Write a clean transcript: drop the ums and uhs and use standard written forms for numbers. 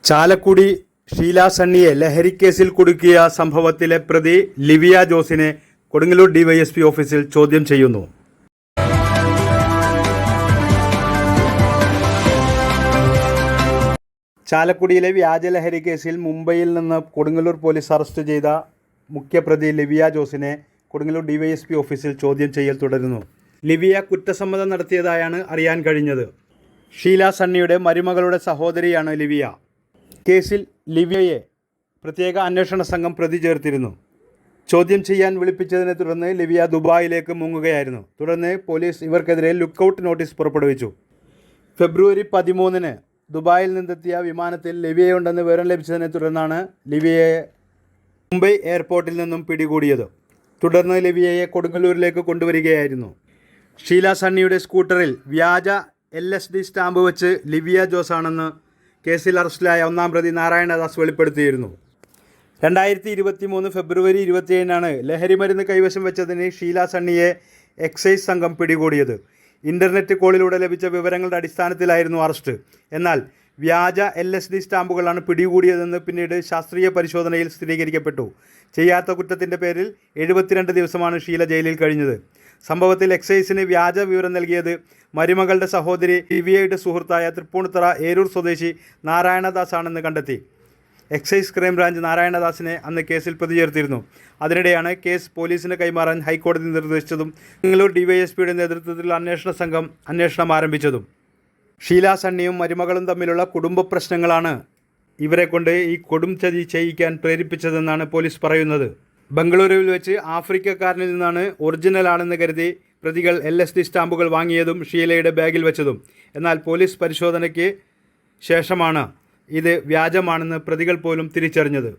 ചാലക്കുടി ഷീല സണ്ണിയെ ലഹരിക്കേസിൽ കുടുക്കിയ സംഭവത്തിലെ പ്രതി Livia ജോസിനെ Kodungallur DYSP ഓഫീസിൽ ചോദ്യം ചെയ്യുന്നു. ചാലക്കുടിയിലെ വ്യാജ ലഹരി കേസിൽ മുംബൈയിൽ നിന്ന് കൊടുങ്ങല്ലൂർ പോലീസ് അറസ്റ്റ് ചെയ്ത മുഖ്യപ്രതി ലിവിയ ജോസിനെ കൊടുങ്ങല്ലൂർ ഡിവൈഎസ്പി ഓഫീസിൽ ചോദ്യം ചെയ്യൽ തുടരുന്നു. ലിവിയ കുറ്റസമ്മതം നടത്തിയതായാണ് അറിയാൻ കഴിഞ്ഞത്. ഷീല സണ്ണിയുടെ മരുമകളുടെ സഹോദരിയാണ് ലിവിയ. കേസിൽ ലിവിയയെ പ്രത്യേക അന്വേഷണ സംഘം പ്രതി ചേർത്തിരുന്നു. ചോദ്യം ചെയ്യാൻ വിളിപ്പിച്ചതിനെ തുടർന്ന് ലിവിയ ദുബായിലേക്ക് മുങ്ങുകയായിരുന്നു. തുടർന്ന് പോലീസ് ഇവർക്കെതിരെ ലുക്കൌട്ട് നോട്ടീസ് പുറപ്പെടുവിച്ചു. ഫെബ്രുവരി 13-ന് ദുബായിൽ നിന്നെത്തിയ വിമാനത്തിൽ ലിവിയയുണ്ടെന്ന് വിവരം ലഭിച്ചതിനെ തുടർന്നാണ് ലിവിയയെ മുംബൈ എയർപോർട്ടിൽ നിന്നും പിടികൂടിയത്. തുടർന്ന് ലിവിയയെ കൊടുങ്ങല്ലൂരിലേക്ക് കൊണ്ടുവരികയായിരുന്നു. ഷീല സണ്ണിയുടെ സ്കൂട്ടറിൽ വ്യാജ LSD സ്റ്റാമ്പ് വെച്ച് ലിവിയ ജോസാണെന്ന് കേസിൽ അറസ്റ്റിലായ ഒന്നാം പ്രതി നാരായണദാസ് വെളിപ്പെടുത്തിയിരുന്നു. 2023 ഫെബ്രുവരി 27-നാണ് ലഹരിമരുന്ന് കൈവശം വെച്ചതിന് ഷീല സണ്ണിയെ എക്സൈസ് സംഘം പിടികൂടിയത്. ഇൻ്റർനെറ്റ് കോളിലൂടെ ലഭിച്ച വിവരങ്ങളുടെ അടിസ്ഥാനത്തിലായിരുന്നു അറസ്റ്റ്. എന്നാൽ വ്യാജ LSD സ്റ്റാമ്പുകളാണ് പിടികൂടിയതെന്ന് പിന്നീട് ശാസ്ത്രീയ പരിശോധനയിൽ സ്ഥിരീകരിക്കപ്പെട്ടു. ചെയ്യാത്ത കുറ്റത്തിൻ്റെ പേരിൽ 72 ദിവസമാണ് ഷീല ജയിലിൽ കഴിഞ്ഞത്. സംഭവത്തിൽ എക്സൈസിന് വ്യാജ വിവരം നൽകിയത് മരുമകളുടെ സഹോദരി ലിവിയയുടെ സുഹൃത്തായ തൃപ്പൂണിത്തറ ഏരൂർ സ്വദേശി നാരായണദാസ് ആണെന്ന് കണ്ടെത്തി. എക്സൈസ് ക്രൈംബ്രാഞ്ച് നാരായണദാസിനെ അന്ന് കേസിൽ പ്രതി ചേർത്തിരുന്നു. അതിനിടെയാണ് കേസ് പോലീസിന് കൈമാറാൻ ഹൈക്കോടതി നിർദ്ദേശിച്ചതും കൊടുങ്ങല്ലൂർ ഡിവൈഎസ്പിയുടെ നേതൃത്വത്തിൽ അന്വേഷണ സംഘം അന്വേഷണം ആരംഭിച്ചതും. ഷീല സണ്ണിയും മരുമകളും തമ്മിലുള്ള കുടുംബ പ്രശ്നങ്ങളാണ് ഇവരെ കൊണ്ട് ഈ കൊടും ചതി ചെയ്യിക്കാൻ പ്രേരിപ്പിച്ചതെന്നാണ് പോലീസ് പറയുന്നത്. ബംഗളൂരുവിൽ വെച്ച് ആഫ്രിക്കക്കാരനിൽ നിന്നാണ് ഒറിജിനലാണെന്ന് കരുതി പ്രതികൾ LSD സ്റ്റാമ്പുകൾ വാങ്ങിയതും ഷീലയുടെ ബാഗിൽ വെച്ചതും. എന്നാൽ പോലീസ് പരിശോധനയ്ക്ക് ശേഷമാണ് ഇത് വ്യാജമാണെന്ന് പ്രതികൾ പോലും തിരിച്ചറിഞ്ഞത്.